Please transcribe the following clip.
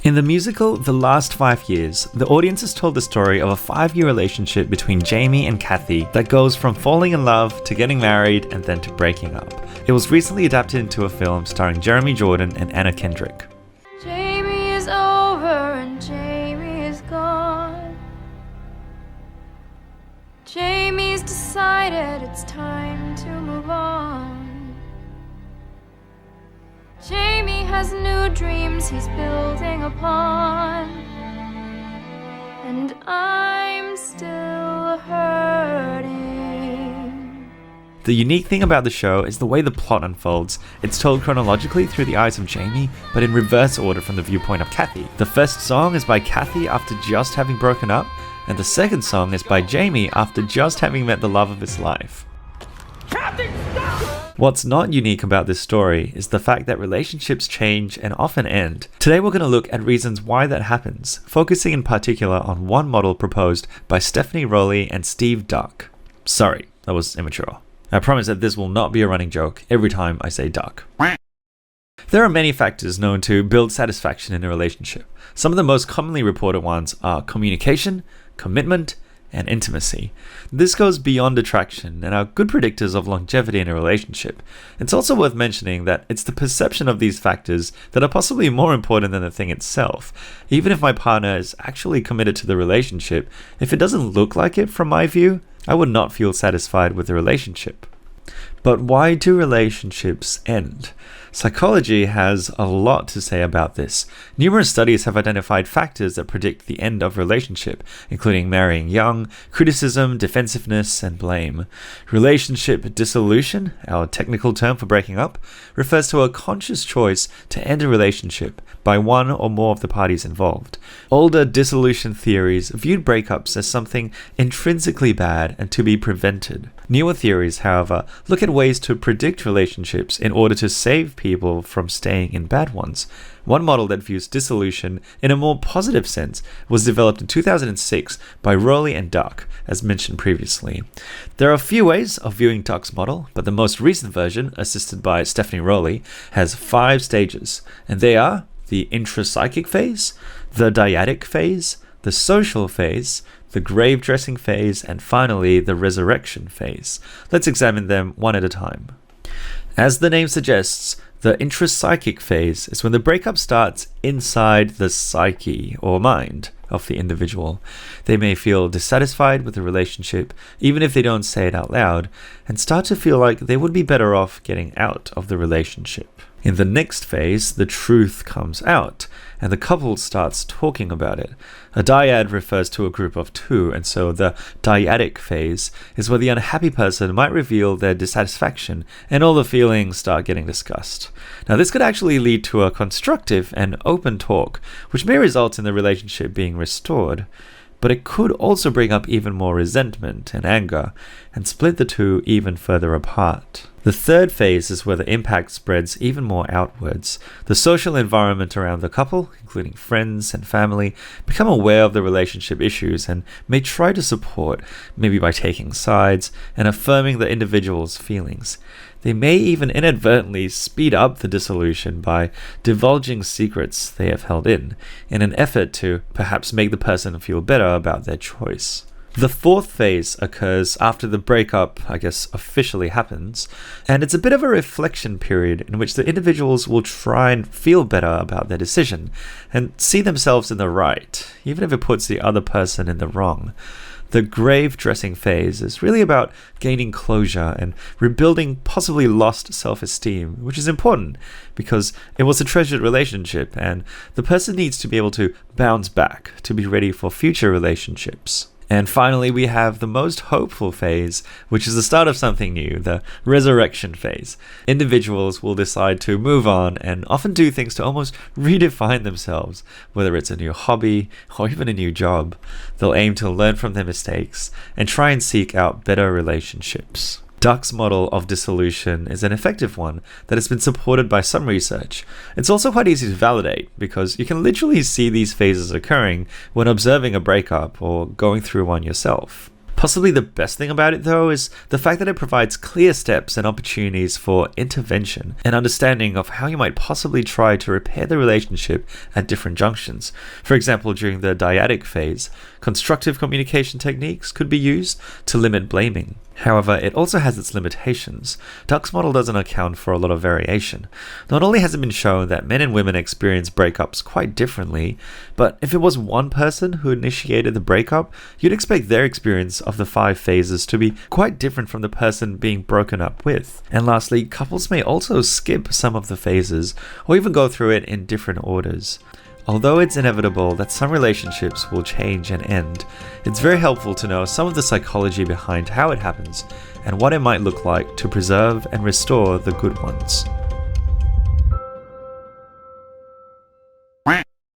In the musical The Last 5 Years, the audience is told the story of a 5-year relationship between Jamie and Kathy that goes from falling in love to getting married and then to breaking up. It was recently adapted into a film starring Jeremy Jordan and Anna Kendrick. Jamie is over and Jamie is gone. Jamie's decided it's time to move on. Jamie has new dreams he's building upon, and I'm still hurting. The unique thing about the show is the way the plot unfolds. It's told chronologically through the eyes of Jamie, but in reverse order from the viewpoint of Kathy. The first song is by Kathy after just having broken up, and the second song is by Jamie after just having met the love of his life. Kathy, stop! What's not unique about this story is the fact that relationships change and often end. Today we're going to look at reasons why that happens, focusing in particular on one model proposed by Stephanie Rollie and Steve Duck. Sorry, that was immature. I promise that this will not be a running joke every time I say duck. There are many factors known to build satisfaction in a relationship. Some of the most commonly reported ones are communication, commitment, and intimacy. This goes beyond attraction and are good predictors of longevity in a relationship. It's also worth mentioning that it's the perception of these factors that are possibly more important than the thing itself. Even if my partner is actually committed to the relationship, if it doesn't look like it from my view, I would not feel satisfied with the relationship. But why do relationships end? Psychology has a lot to say about this. Numerous studies have identified factors that predict the end of a relationship, including marrying young, criticism, defensiveness, and blame. Relationship dissolution, our technical term for breaking up, refers to a conscious choice to end a relationship by one or more of the parties involved. Older dissolution theories viewed breakups as something intrinsically bad and to be prevented. Newer theories, however, look at ways to predict relationships in order to save people from staying in bad ones. One model that views dissolution in a more positive sense was developed in 2006 by Rollie and Duck, as mentioned previously. There are a few ways of viewing Duck's model, but the most recent version, assisted by Stephanie Rollie, has 5 stages, and they are the intrapsychic phase, the dyadic phase, the social phase, the grave dressing phase, and finally the resurrection phase. Let's examine them one at a time. As the name suggests, the intrapsychic phase is when the breakup starts inside the psyche or mind of the individual. They may feel dissatisfied with the relationship, even if they don't say it out loud, and start to feel like they would be better off getting out of the relationship. In the next phase, the truth comes out, and the couple starts talking about it. A dyad refers to a group of 2, and so the dyadic phase is where the unhappy person might reveal their dissatisfaction, and all the feelings start getting discussed. Now, this could actually lead to a constructive and open talk, which may result in the relationship being restored. But it could also bring up even more resentment and anger, and split the two even further apart. The third phase is where the impact spreads even more outwards. The social environment around the couple, including friends and family, become aware of the relationship issues and may try to support, maybe by taking sides and affirming the individual's feelings. They may even inadvertently speed up the dissolution by divulging secrets they have held in an effort to perhaps make the person feel better about their choice. The fourth phase occurs after the breakup, officially happens, and it's a bit of a reflection period in which the individuals will try and feel better about their decision and see themselves in the right, even if it puts the other person in the wrong. The grave dressing phase is really about gaining closure and rebuilding possibly lost self-esteem, which is important because it was a treasured relationship and the person needs to be able to bounce back to be ready for future relationships. And finally, we have the most hopeful phase, which is the start of something new, the resurrection phase. Individuals will decide to move on and often do things to almost redefine themselves, whether it's a new hobby or even a new job. They'll aim to learn from their mistakes and try and seek out better relationships. Duck's model of dissolution is an effective one that has been supported by some research. It's also quite easy to validate because you can literally see these phases occurring when observing a breakup or going through one yourself. Possibly the best thing about it though is the fact that it provides clear steps and opportunities for intervention and understanding of how you might possibly try to repair the relationship at different junctions. For example, during the dyadic phase, constructive communication techniques could be used to limit blaming. However, it also has its limitations. Duck's model doesn't account for a lot of variation. Not only has it been shown that men and women experience breakups quite differently, but if it was one person who initiated the breakup, you'd expect their experience of the 5 phases to be quite different from the person being broken up with. And lastly, couples may also skip some of the phases or even go through it in different orders. Although it's inevitable that some relationships will change and end, it's very helpful to know some of the psychology behind how it happens and what it might look like to preserve and restore the good ones.